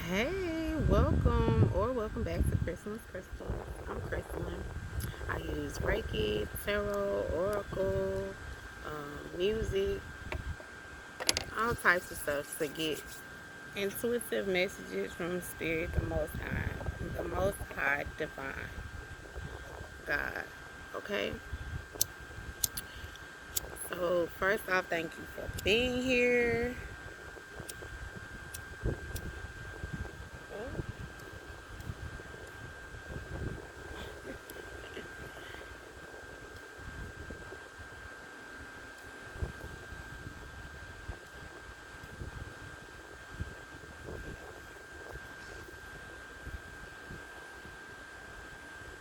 Hey, welcome back to Christmas Crystals. I'm Krystlyn. I use Reiki, Tarot, Oracle, music, all types of stuff to get intuitive messages from Spirit, the Most High Divine God. Okay? So, first off, thank you for being here.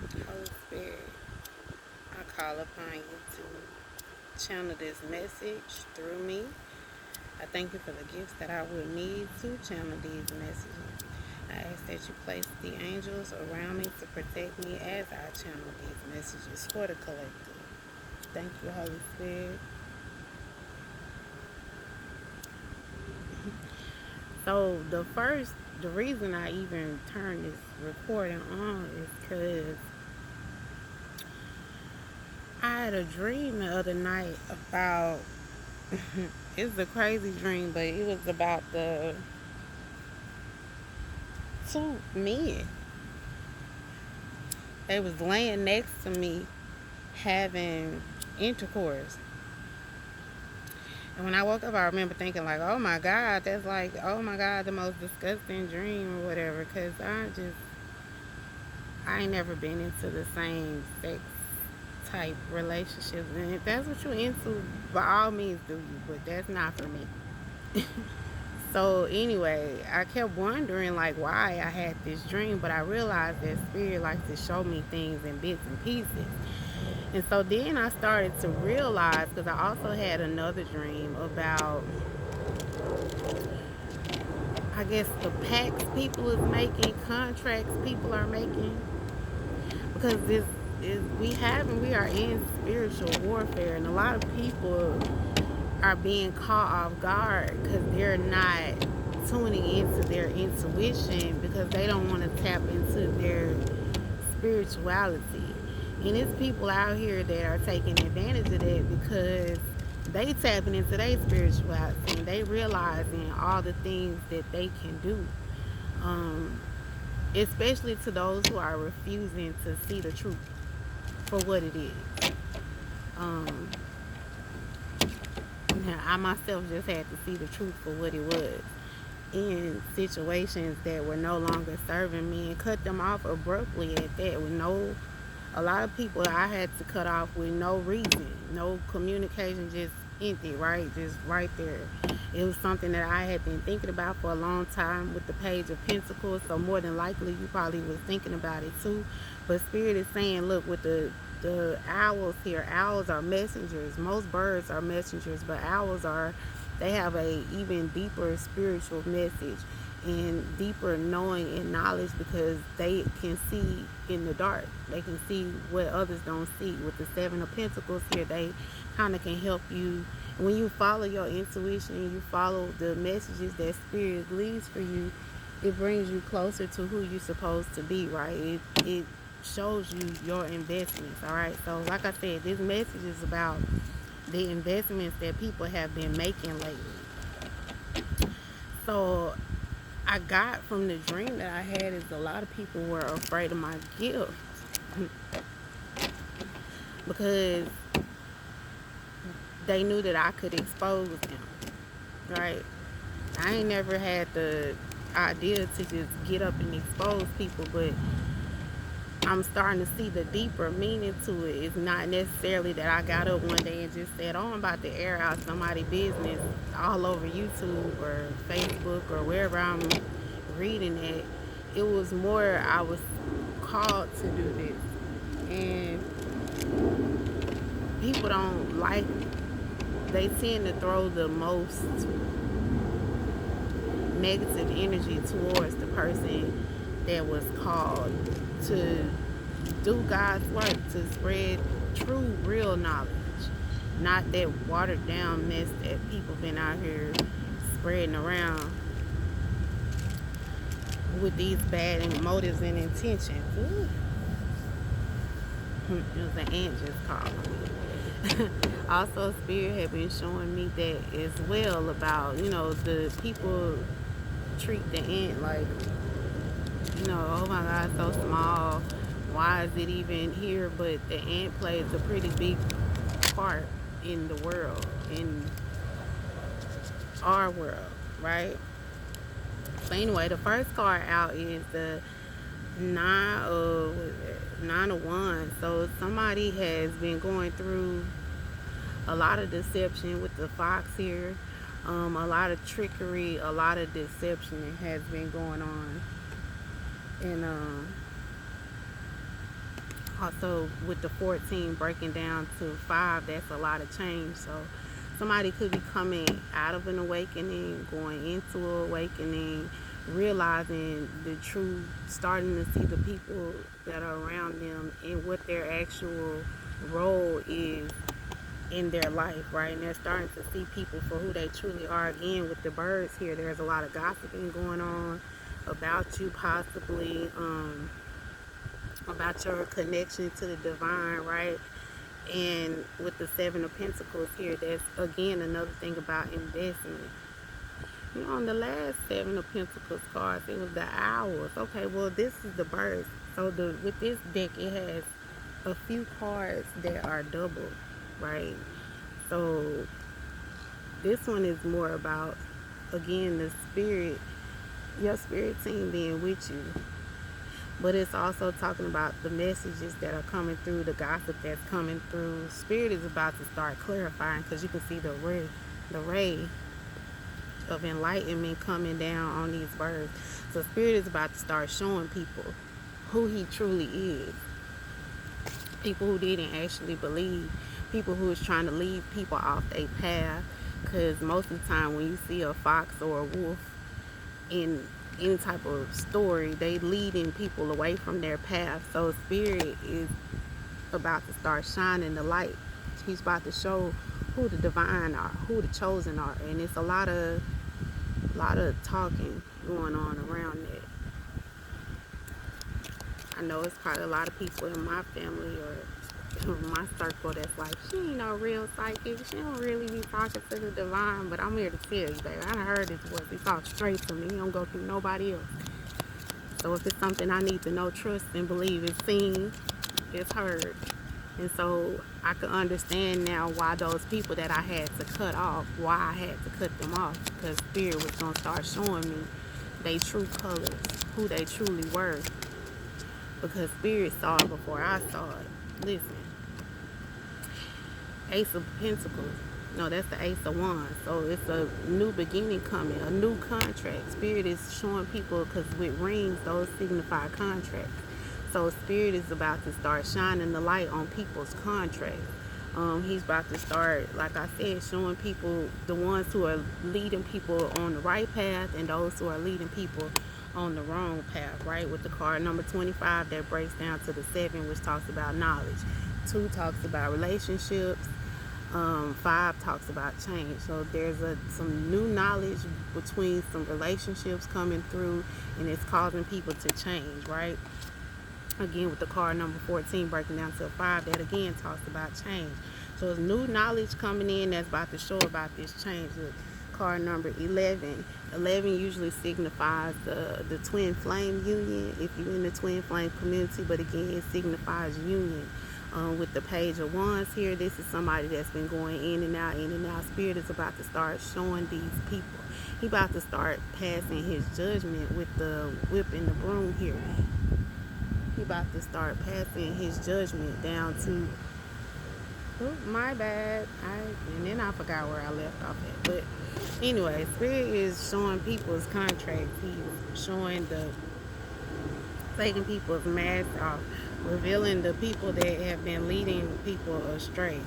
Oh, Holy Spirit, I call upon you to channel this message through me. I thank you for the gifts that I would need to channel these messages. I ask that you place the angels around me to protect me as I channel these messages for the collective. Thank you, Holy Spirit. So the reason I even turned this recording on is because I had a dream the other night about, it's a crazy dream, but it was about the two men. They was laying next to me having intercourse. And when I woke up, I remember thinking like, oh my God, that's like, oh my God, the most disgusting dream or whatever. Because I ain't never been into the same sex type relationships. And if that's what you're into, by all means do you. But that's not for me. So anyway, I kept wondering like why I had this dream. But I realized that Spirit likes to show me things in bits and pieces. And so then I started to realize, because I also had another dream about, I guess, the pacts people is making, contracts people are making. Because we are in spiritual warfare, and a lot of people are being caught off guard because they're not tuning into their intuition because they don't want to tap into their spirituality. And it's people out here that are taking advantage of that because they tapping into their spirituality and they realizing all the things that they can do. Especially to those who are refusing to see the truth for what it is. Um, I myself just had to see the truth for what it was in situations that were no longer serving me and cut them off abruptly at that with a lot of people I had to cut off with no reason, no communication, just empty, right? Just right there. It was something that I had been thinking about for a long time with the Page of Pentacles, so more than likely you probably was thinking about it too. But Spirit is saying, look, with the owls here, owls are messengers. Most birds are messengers, but they have a even deeper spiritual message and deeper knowing and knowledge because they can see in the dark. They can see what others don't see. With the Seven of Pentacles here, they kind of can help you. When you follow your intuition, you follow the messages that Spirit leaves for you, it brings you closer to who you're supposed to be, right? It shows you your investments, all right? So like I said, this message is about the investments that people have been making lately. So I got from the dream that I had is a lot of people were afraid of my gift because they knew that I could expose them, right? I ain't never had the idea to just get up and expose people, but I'm starting to see the deeper meaning to it. It's not necessarily that I got up one day and just said, oh, I'm about to air out somebody's business all over YouTube or Facebook or wherever I'm reading it. It was more I was called to do this. And people don't like, they tend to throw the most negative energy towards the person that was called to do God's work, to spread true, real knowledge, not that watered down mess that people been out here spreading around. with these bad motives and intentions. Ooh. It was an ant just called me. Also, Spirit had been showing me that as well about, the people treat the ant like, oh my God, so small. Why is it even here? But the ant plays a pretty big part in the world, in our world, right? So anyway, the first card out is the nine of wands. So somebody has been going through a lot of deception with the fox here. A lot of trickery, a lot of deception has been going on. And also with the 14 breaking down to 5, that's a lot of change. So somebody could be coming out of an awakening, going into an awakening, realizing the truth, starting to see the people that are around them and what their actual role is in their life, right? And they're starting to see people for who they truly are. Again, with the birds here, there's a lot of gossiping going on about you, possibly about your connection to the divine, right? And with the 7 of Pentacles here, that's again another thing about investment. On the last 7 of Pentacles cards, it was the owls. Okay, well, this is the birds. So with this deck, it has a few cards that are double, right? So this one is more about, again, the spirit, your spirit team being with you. But it's also talking about the messages that are coming through, the gossip that's coming through. Spirit is about to start clarifying, because you can see the ray of enlightenment coming down on these birds. So Spirit is about to start showing people who he truly is. People who didn't actually believe. People who is trying to lead people off their path. Because most of the time when you see a fox or a wolf in any type of story, they leading people away from their path. So Spirit is about to start shining the light. He's about to show who the divine are, who the chosen are. And it's a lot of talking going on around it. I know it's probably a lot of people in my family or my circle that's like, she ain't no real psychic, she don't really be talking to the divine. But I'm here to tell you, baby, I done heard his voice. He talks straight to me. He don't go through nobody else. So if it's something I need to know, trust, and believe, it's seen, it's heard. And so I can understand now why those people that I had to cut off, why I had to cut them off. Because Spirit was going to start showing me their true colors, who they truly were. Because Spirit saw it before I saw it. Listen. Ace of Pentacles. No, that's the Ace of Wands. So it's a new beginning coming, a new contract. Spirit is showing people, because with rings, those signify contracts. So Spirit is about to start shining the light on people's contracts. He's about to start, like I said, showing people, the ones who are leading people on the right path and those who are leading people on the wrong path, right? With the card number 25, that breaks down to the 7, which talks about knowledge. 2 talks about relationships. 5 talks about change. So there's some new knowledge between some relationships coming through, and it's causing people to change, right? Again, with the card number 14 breaking down to 5, that again talks about change. So it's new knowledge coming in that's about to show about this change. With card number 11, 11 usually signifies the twin flame union, if you're in the twin flame community. But again, it signifies union. With the Page of Wands here, this is somebody that's been going in and out, in and out. Spirit is about to start showing these people. He about to start passing his judgment with the whip and the broom here. He about to start passing his judgment down to, oh, my bad. And then I forgot where I left off at. But anyway, Spirit is showing people's contracts. He's showing taking people's masks off, revealing the people that have been leading people astray.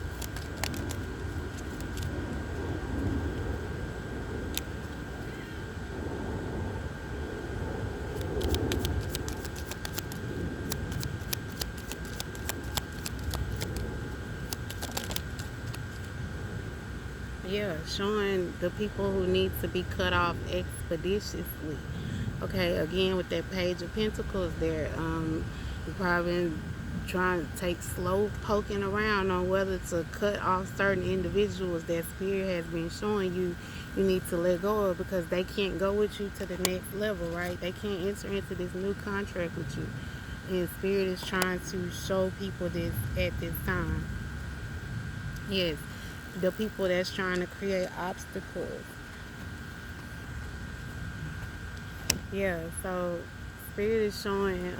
Yeah, showing the people who need to be cut off expeditiously. Okay, again with that Page of Pentacles there, you probably been trying to take slow poking around on whether to cut off certain individuals that Spirit has been showing you need to let go of, because they can't go with you to the next level, right? They can't enter into this new contract with you. And Spirit is trying to show people this at this time. Yes, the people that's trying to create obstacles. Yeah, so Spirit is showing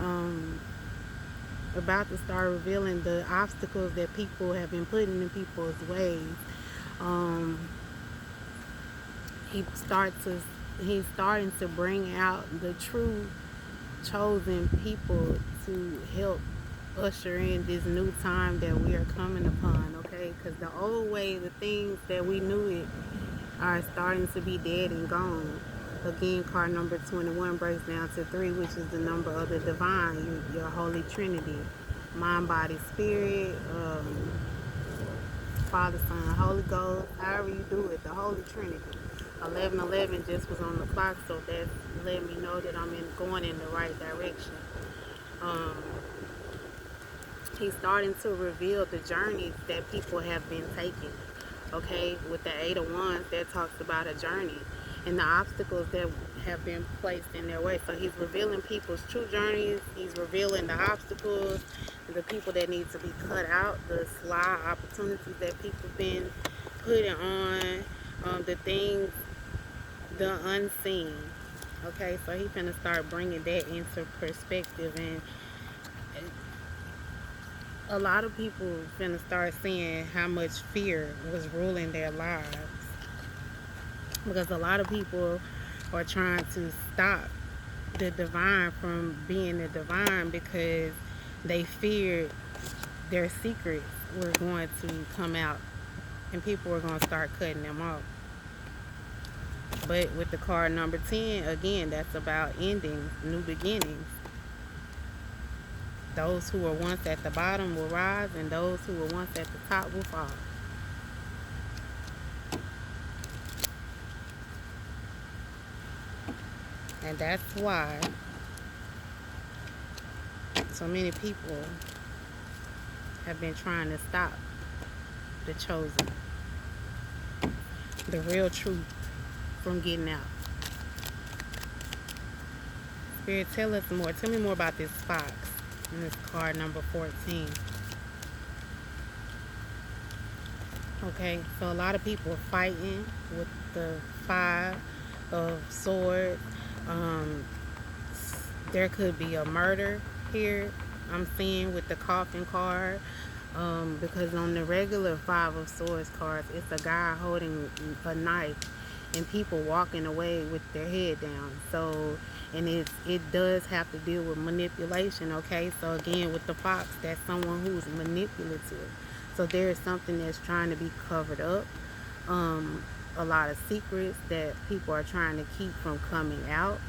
about to start revealing the obstacles that people have been putting in people's ways. Um, he's starting to bring out the true chosen people to help usher in this new time that we are coming upon, okay? Because the old way, the things that we knew it, are starting to be dead and gone. Again, card number 21 breaks down to 3, which is the number of the divine, your Holy Trinity. Mind, body, spirit, Father, Son, Holy Ghost, however you do it, the Holy Trinity. 11:11 just was on the clock, so that's letting me know that I'm going in the right direction. Um, he's starting to reveal the journeys that people have been taking. Okay, with the 8 of Wands, that talks about a journey and the obstacles that have been placed in their way. So he's revealing people's true journeys. He's revealing the obstacles, the people that need to be cut out, the sly opportunities that people have been putting on, the things, the unseen. Okay, so he's gonna start bringing that into perspective, and a lot of people finna start seeing how much fear was ruling their lives, because a lot of people are trying to stop the divine from being the divine because they feared their secrets were going to come out and people were going to start cutting them off. But with the card number 10, again, that's about endings, new beginnings. Those who were once at the bottom will rise, and those who were once at the top will fall. And that's why so many people have been trying to stop the chosen, the real truth, from getting out. Spirit, tell us more. Tell me more about this fox in this card number 14. Okay, so a lot of people are fighting with the 5 of swords. There could be a murder here, I'm seeing, with the coffin card. Because on the regular 5 of swords cards, it's a guy holding a knife and people walking away with their head down. So, and it does have to deal with manipulation. Okay, so again, with the fox, that's someone who's manipulative. So there is something that's trying to be covered up. A lot of secrets that people are trying to keep from coming out.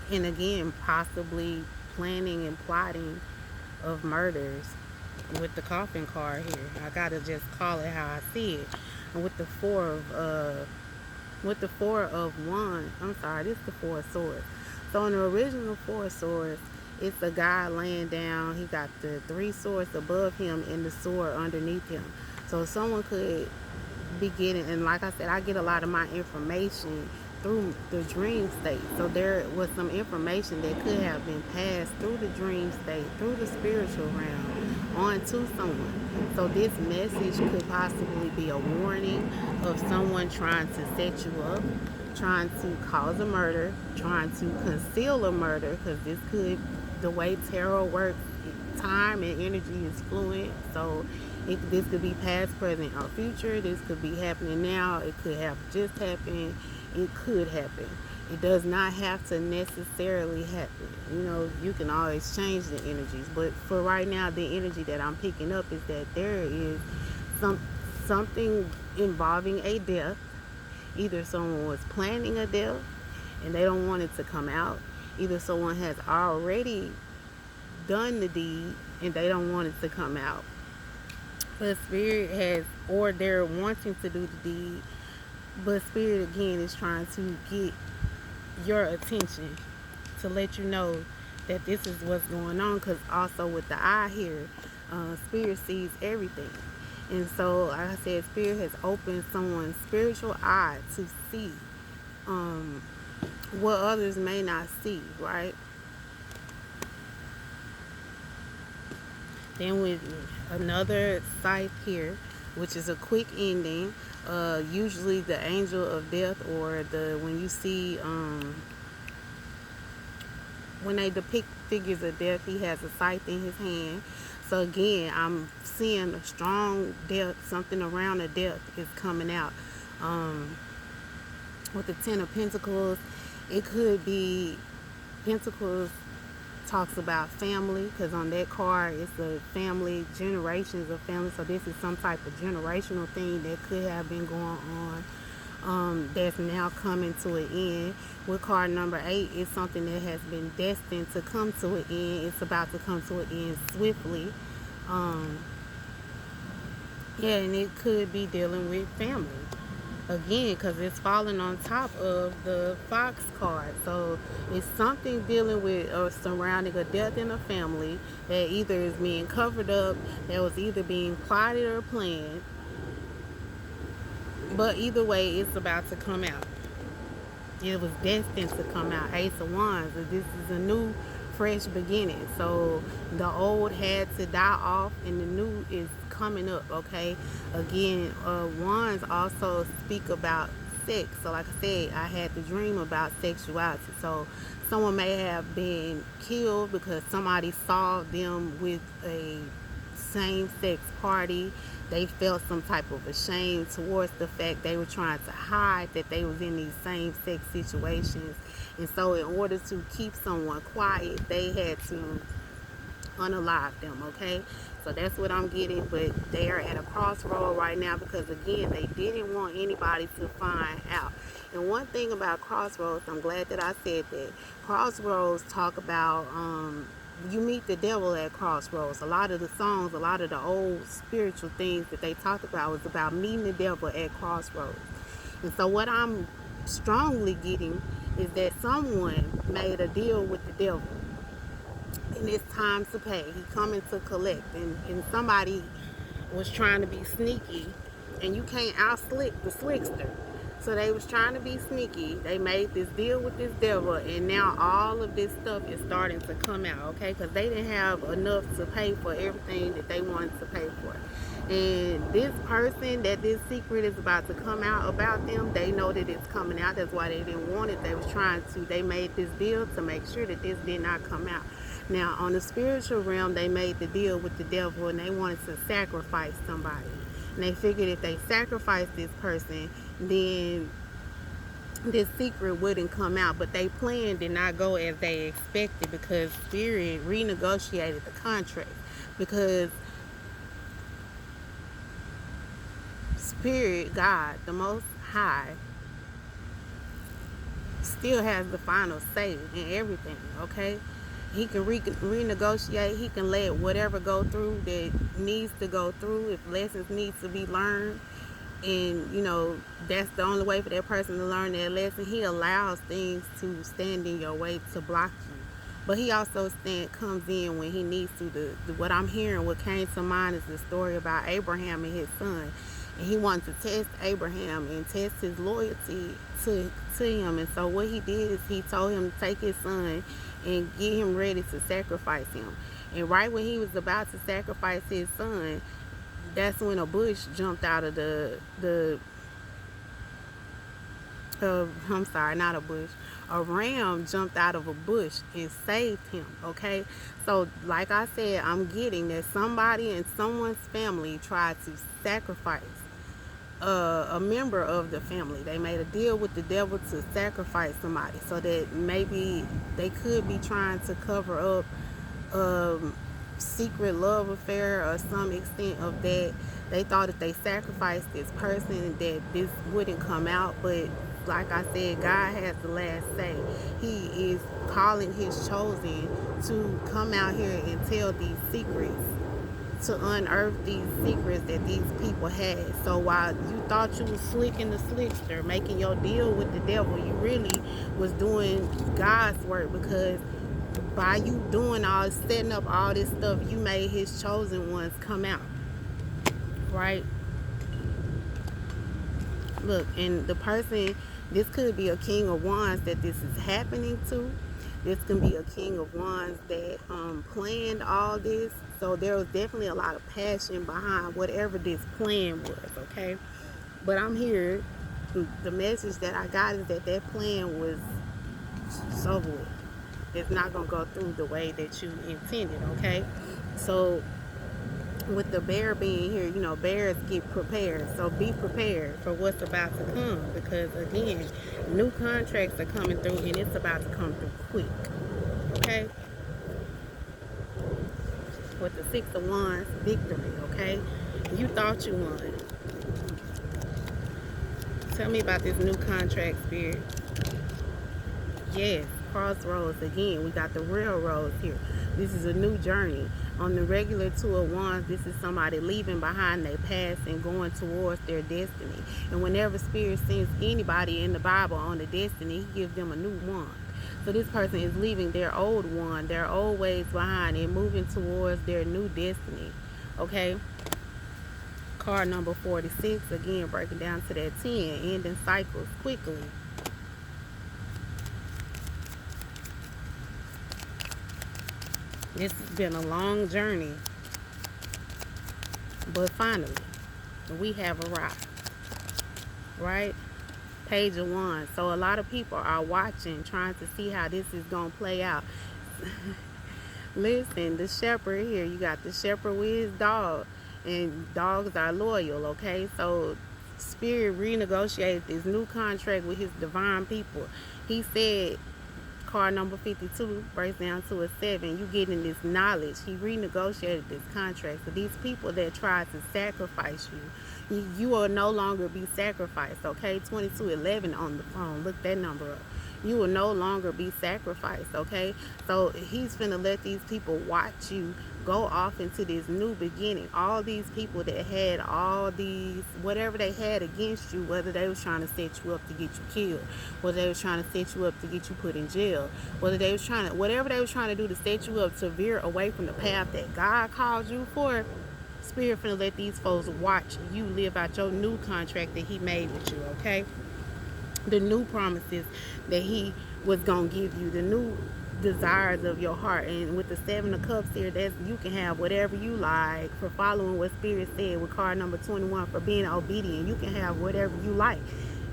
And again, possibly planning and plotting of murders with the coffin card here. I gotta just call it how I see it. And with the 4 of wands, I'm sorry, this is the 4 of swords. So in the original 4 of swords, it's a guy laying down. He got the 3 swords above him and the sword underneath him. So someone could be getting, and like I said, I get a lot of my information through the dream state. So there was some information that could have been passed through the dream state, through the spiritual realm, on to someone. So this message could possibly be a warning of someone trying to set you up, trying to cause a murder, trying to conceal a murder, because this could, the way tarot works, time and energy is fluent. So this could be past, present, or future. This could be happening now. It could have just happened. It could happen. It does not have to necessarily happen. You know, you can always change the energies. But for right now, the energy that I'm picking up is that there is something involving a death. Either someone was planning a death and they don't want it to come out. Either someone has already done the deed and they don't want it to come out. But Spirit has, or they're wanting to do the deed, But spirit again is trying to get your attention to let you know that this is what's going on. Because also with the eye here, spirit sees everything. And so, like I said, spirit has opened someone's spiritual eye to see um, what others may not see, right? Then with another scythe here, which is a quick ending, usually the angel of death, or the when you see when they depict figures of death, he has a scythe in his hand. So again, I'm seeing a strong death, something around a death is coming out. With the Ten of Pentacles, it could be Pentacles talks about family, because on that card it's a family, generations of family. So this is some type of generational thing that could have been going on, that's now coming to an end. With card number 8, it's something that has been destined to come to an end. It's about to come to an end swiftly. Yeah, and it could be dealing with family again, because it's falling on top of the Fox card. So it's something dealing with or surrounding a death in a family that either is being covered up, that was either being plotted or planned. But either way, it's about to come out. It was destined to come out. Ace of Wands. This is a new, fresh beginning. So the old had to die off and the new is coming up, okay? Again, Wands also speak about sex. So like I said, I had the dream about sexuality. So someone may have been killed because somebody saw them with a same-sex party. They felt some type of a shame towards the fact they were trying to hide that they was in these same-sex situations. And so in order to keep someone quiet, they had to unalive them, okay? So that's what I'm getting. But they are at a crossroad right now because, again, they didn't want anybody to find out. And one thing about crossroads, I'm glad that I said that. Crossroads talk about you meet the devil at crossroads. A lot of the songs, a lot of the old spiritual things that they talked about was about meeting the devil at crossroads. And so what I'm strongly getting is that someone made a deal with the devil, and it's time to pay. He coming to collect, and somebody was trying to be sneaky, and you can't out-slick the slickster. So they was trying to be sneaky. They made this deal with this devil, and now all of this stuff is starting to come out, okay? Because they didn't have enough to pay for everything that they wanted to pay for. And this person that this secret is about to come out about them, they know that it's coming out. That's why they didn't want it. They made this deal to make sure that this did not come out. Now, on the spiritual realm, they made the deal with the devil, and they wanted to sacrifice somebody. And they figured if they sacrificed this person, then this secret wouldn't come out. But their plan did not go as they expected, because Spirit renegotiated the contract. Because Spirit, God, the Most High, still has the final say in everything, okay? He can renegotiate. He can let whatever go through that needs to go through, if lessons need to be learned. And, you know, that's the only way for that person to learn that lesson. He allows things to stand in your way to block you. But he also comes in when he needs to. What I'm hearing, what came to mind is the story about Abraham and his son. And he wanted to test Abraham and test his loyalty to him. And so what he did is he told him to take his son and get him ready to sacrifice him. And right when he was about to sacrifice his son, that's when a bush jumped out of a ram jumped out of a bush and saved him, okay? So like I said, I'm getting that somebody in someone's family tried to sacrifice a member of the family. They made a deal with the devil to sacrifice somebody, so that maybe they could be trying to cover up secret love affair or some extent of that. They thought if they sacrificed this person that this wouldn't come out. But like I said, God has the last say. He is calling his chosen to come out here and tell these secrets to unearth these secrets that these people had. So while you thought you was slick in the slickster, making your deal with the devil, you really was doing God's work, because by you doing all, setting up all this stuff, you made his chosen ones come out, right? Look, and the person, this could be a king of wands that this is happening to. This can be a king of wands that planned all this. So there was definitely a lot of passion behind whatever this plan was, okay? But I'm here. The message that I got is that that plan was so good. It's not going to go through the way that you intended, okay? So with the bear being here, you know, bears get prepared. So be prepared for what's about to come, because again, new contracts are coming through and it's about to come through quick. Okay? With the 6 of Wands, victory, okay? You thought you won. Tell me about this new contract, Spirit. Yes, crossroads again. We got the railroads here. This is a new journey. On the regular 2 of Wands, this is somebody leaving behind their past and going towards their destiny. And whenever Spirit sends anybody in the Bible on the destiny, he gives them a new wand. So this person is leaving their old wand, their old ways behind, and moving towards their new destiny. Okay? Card number 46, again, breaking down to that 10, ending cycles quickly. This has been a long journey, but finally, we have arrived, right? Page of Wands. So a lot of people are watching, trying to see how this is going to play out. Listen, the shepherd here, you got the shepherd with his dog, and dogs are loyal, okay? So Spirit renegotiated this new contract with his divine people. He said, card number 52 breaks down to a 7. You getting this knowledge. He renegotiated this contract. So these people that tried to sacrifice you will no longer be sacrificed. Okay, 2211 on the phone. Look that number up. You will no longer be sacrificed. Okay, so he's finna let these people watch you go off into this new beginning. All these people that had all these, whatever they had against you, whether they was trying to set you up to get you killed, whether they was trying to set you up to get you put in jail, whether they was trying to, whatever they was trying to do to set you up to veer away from the path that God called you for, Spirit finna let these folks watch you live out your new contract that he made with you, okay? The new promises that he was gonna give you, the new desires of your heart. And with the 7 of Cups here, that's, you can have whatever you like for following what Spirit said. With card number 21, for being obedient, you can have whatever you like.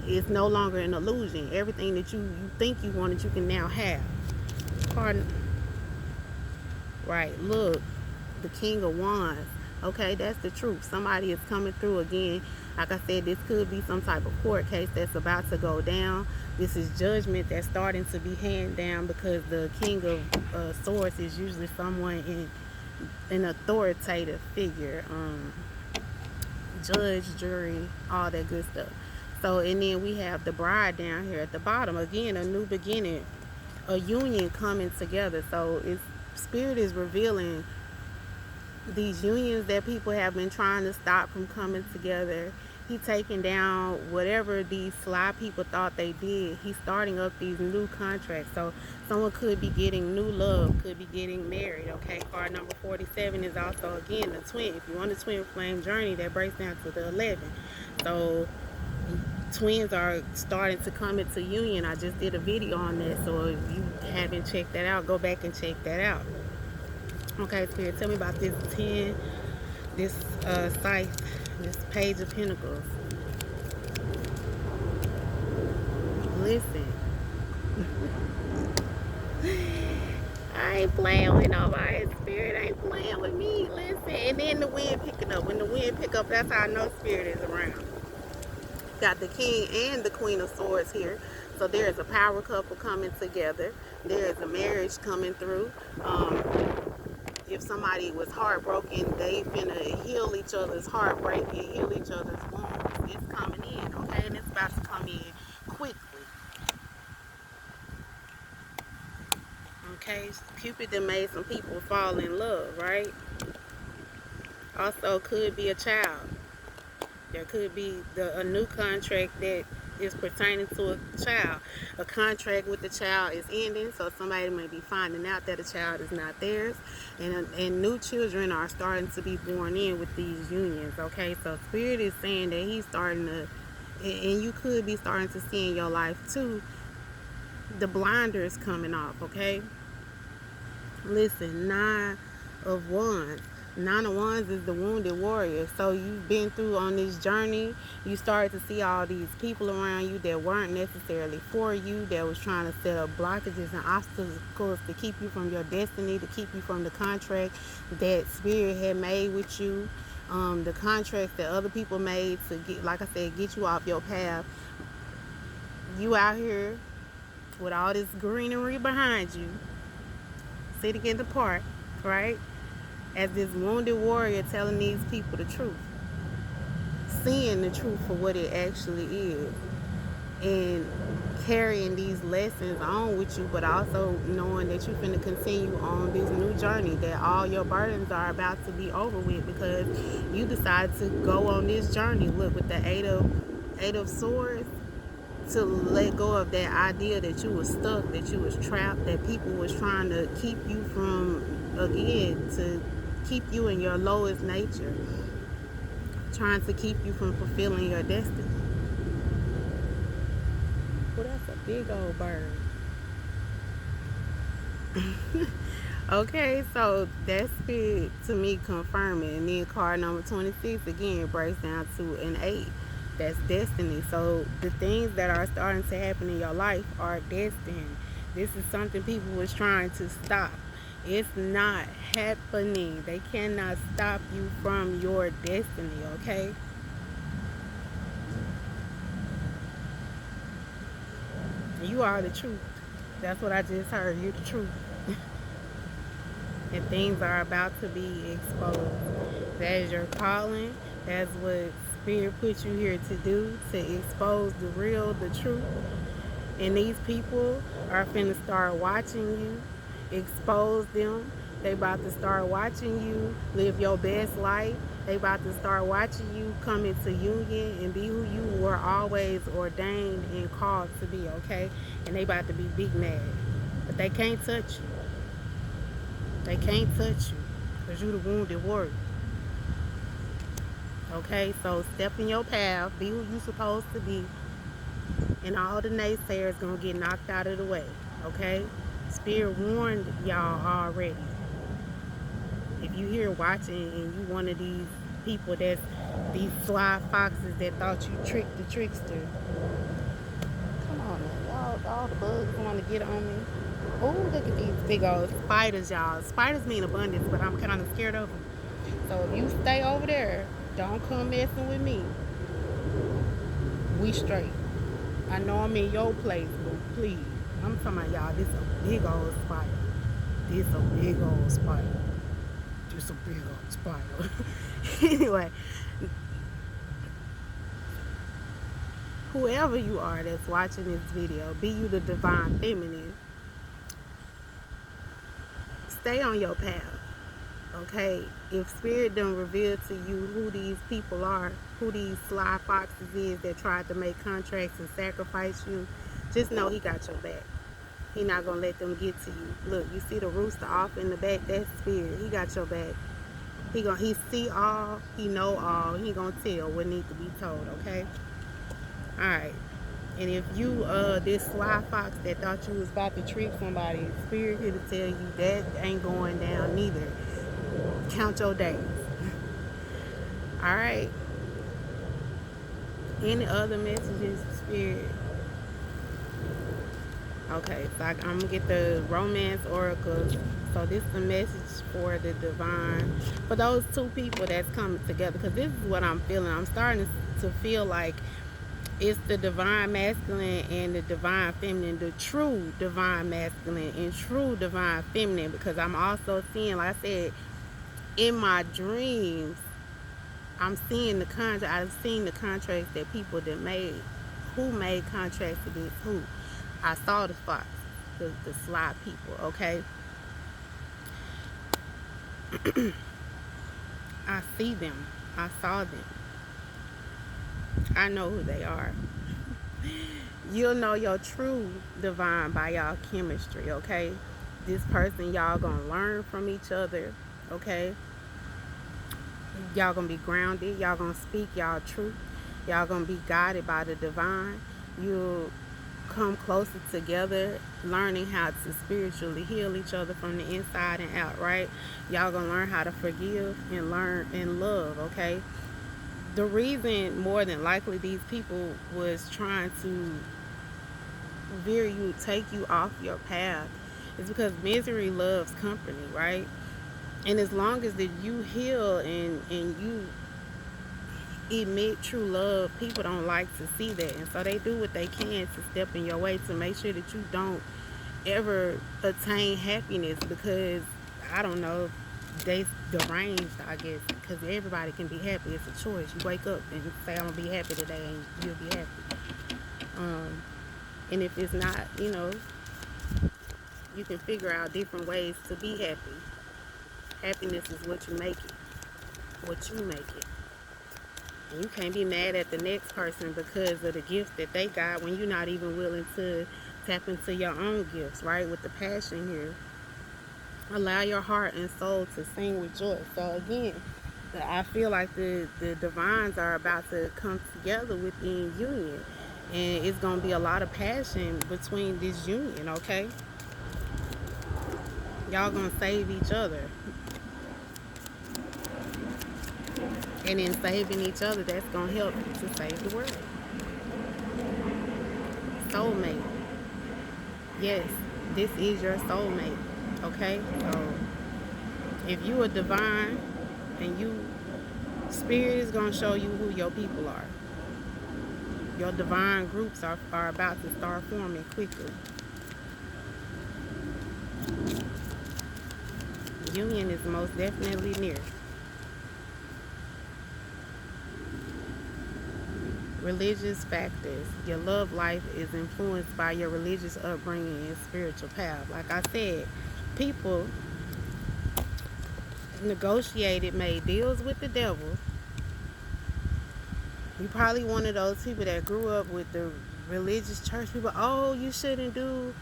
It's no longer an illusion. Everything that you think you wanted, you can now have. Card, right, look, the King of Wands. Okay, that's the truth. Somebody is coming through again. Like I said, this could be some type of court case that's about to go down. This is judgment that's starting to be handed down, because the King of Swords is usually someone in an authoritative figure. Judge, jury, all that good stuff. So, and then we have the bride down here at the bottom. Again, a new beginning, a union coming together. So it's, Spirit is revealing these unions that people have been trying to stop from coming together. He's taking down whatever these sly people thought they did. He's starting up these new contracts. So someone could be getting new love, could be getting married. Okay, card number 47 is also, again, the twin. If you want a twin flame journey, that breaks down to the 11. So twins are starting to come into union. I just did a video on that, so if you haven't checked that out, go back and check that out. Okay, Spirit, tell me about this 10, this scythe, this Page of Pentacles. Listen. I ain't playing with nobody. Spirit ain't playing with me. Listen. And then the wind picking up. When the wind pick up, that's how I know Spirit is around. Got the King and the Queen of Swords here. So there is a power couple coming together. There is a marriage coming through. If somebody was heartbroken, they finna heal each other's heartbreak and heal each other's wounds. It's coming in, okay? And it's about to come in quickly. Okay? Cupid done made some people fall in love, right? also could be a child. There could be a new contract that is pertaining to a child. A contract with the child is ending, so somebody may be finding out that a child is not theirs, and new children are starting to be born in with these unions. Okay, so Spirit is saying that he's starting to, and you could be starting to see in your life too, the blinders coming off. Okay, listen, 9 of Wands. 9 of Wands is the wounded warrior. So you've been through on this journey. You started to see all these people around you that weren't necessarily for you, that was trying to set up blockages and obstacles to keep you from your destiny, to keep you from the contract that Spirit had made with you. The contracts that other people made to get, like I said, get you off your path. You out here with all this greenery behind you, sitting in the park, right? As this wounded warrior telling these people the truth, seeing the truth for what it actually is, and carrying these lessons on with you, but also knowing that you're going to continue on this new journey, that all your burdens are about to be over with because you decided to go on this journey. Look, with the eight of swords, to let go of that idea that you was stuck, that you was trapped, that people was trying to keep you from, again, to keep you in your lowest nature, trying to keep you from fulfilling your destiny. Well, that's a big old bird. Okay, so that's it to me confirming. And then card number 26 again breaks down to an 8. That's destiny. So the things that are starting to happen in your life are destined. This is something people was trying to stop. It's not happening. They cannot stop you from your destiny, okay? You are the truth. That's what I just heard. You're the truth. And things are about to be exposed. That is your calling. That's what Spirit put you here to do, to expose the real, the truth. And these people are finna start watching you, expose them. They about to start watching you live your best life. They about to start watching you come into union and be who you were always ordained and called to be, okay? And they about to be big mad. But they can't touch you. They can't touch you because you're the wounded warrior. Okay, so step in your path, be who you supposed to be, and all the naysayers gonna get knocked out of the way. Okay, Spirit warned y'all already. If you here watching and you one of these people that's these sly foxes that thought you tricked the trickster, come on man, y'all, all the bugs want to get on me. Oh, look at these big old spiders, y'all. Spiders mean abundance, but I'm kind of scared of them. So if you stay over there, don't come messing with me. We straight. I know I'm in your place, but please. I'm talking about y'all, this a big old spider. This a big old spider. Just a big old spider. Anyway, whoever you are that's watching this video, be you the divine feminine, stay on your path. Okay, if Spirit done reveal to you who these people are, who these sly foxes is that tried to make contracts and sacrifice you, just know he got your back. He not gonna let them get to you. Look, you see the rooster off in the back? That's Spirit. He got your back. He see all, he know all. He gonna tell what needs to be told. Okay. All right. And if you this sly fox that thought you was about to trick somebody, Spirit here to tell you that ain't going down neither. Count your days. All right. Any other messages, Spirit? Okay, so I'm gonna get the romance oracle. So this is the message for the divine, for those two people that's coming together. Because this is what I'm feeling. I'm starting to feel like it's the divine masculine and the divine feminine, the true divine masculine and true divine feminine. Because I'm also seeing, like I said, in my dreams, I'm seeing the contract. I've seen the contracts that people that made, who made contracts against who. I saw the fox, the sly people. Okay. I see them. I saw them. I know who they are. You'll know your true divine by y'all chemistry, okay? This person, y'all gonna learn from each other, okay? Y'all gonna be grounded. Y'all gonna speak y'all truth. Y'all gonna be guided by the divine. You'll come closer together, learning how to spiritually heal each other from the inside and out, right? Y'all gonna learn how to forgive and learn and love, okay? The reason more than likely these people was trying to veer you, take you off your path, is because misery loves company, right? And as long as that you heal and you emit true love, people don't like to see that, and so they do what they can to step in your way to make sure that you don't ever attain happiness, because I don't know, they deranged, I guess, because everybody can be happy. It's a choice. You wake up and say, I'm gonna be happy today, and you'll be happy. And if it's not, you can figure out different ways to be happy. Happiness is what you make it, what you make it. And you can't be mad at the next person because of the gift that they got when you're not even willing to tap into your own gifts, right? With the passion here. Allow your heart and soul to sing with joy. So again, I feel like the divines are about to come together within union. And it's going to be a lot of passion between this union, okay? Y'all going to save each other. And in saving each other, that's going to help to save the world. Soulmate. Yes, this is your soulmate, okay? So if you are divine and spirit is going to show you who your people are. Your divine groups are about to start forming quickly. Union is most definitely near. Religious factors. Your love life is influenced by your religious upbringing and spiritual path. Like I said, people negotiated, made deals with the devil. You probably one of those people that grew up with the religious church people. Oh, you shouldn't do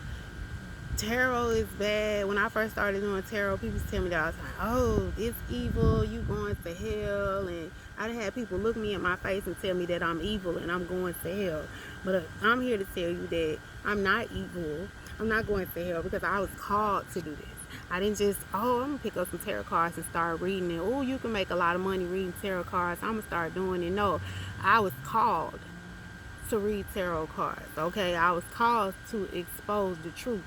tarot, is bad. When I first started doing tarot, people used to tell me that I was like, oh, it's evil, you going to hell. And I done had people look me in my face and tell me that I'm evil and I'm going to hell. But I'm here to tell you that I'm not evil. I'm not going to hell because I was called to do this. I didn't just, I'm going to pick up some tarot cards and start reading it. Oh, you can make a lot of money reading tarot cards. I'm going to start doing it. No, I was called to read tarot cards, okay? I was called to expose the truth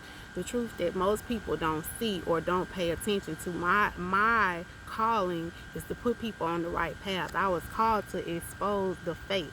that most people don't see or don't pay attention to. My calling is to put people on the right path. I was called to expose the fakes,